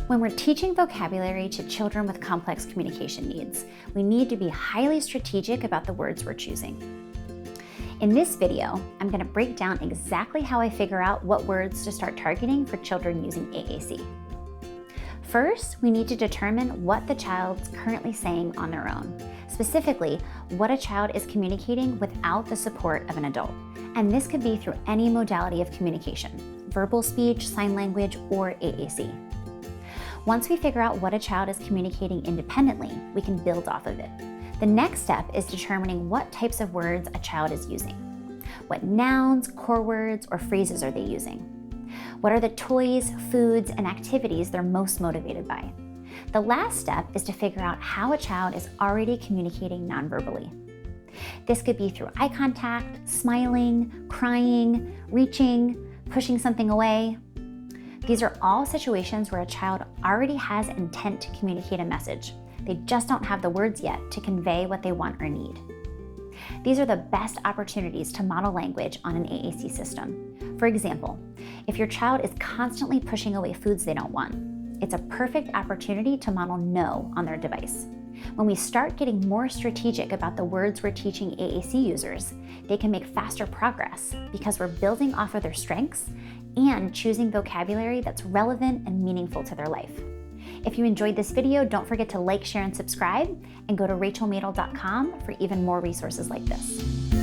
When we're teaching vocabulary to children with complex communication needs, we need to be highly strategic about the words we're choosing. In this video, I'm going to break down exactly how I figure out what words to start targeting for children using AAC. First, we need to determine what the child's currently saying on their own, specifically what a child is communicating without the support of an adult. And this could be through any modality of communication, verbal speech, sign language, or AAC. Once we figure out what a child is communicating independently, we can build off of it. The next step is determining what types of words a child is using. What nouns, core words, or phrases are they using? What are the toys, foods, and activities they're most motivated by? The last step is to figure out how a child is already communicating nonverbally. This could be through eye contact, smiling, crying, reaching, pushing something away. These are all situations where a child already has intent to communicate a message. They just don't have the words yet to convey what they want or need. These are the best opportunities to model language on an AAC system. For example, if your child is constantly pushing away foods they don't want, it's a perfect opportunity to model no on their device. When we start getting more strategic about the words we're teaching AAC users, they can make faster progress because we're building off of their strengths and choosing vocabulary that's relevant and meaningful to their life. If you enjoyed this video, don't forget to like, share, and subscribe, and go to rachelmadel.com for even more resources like this.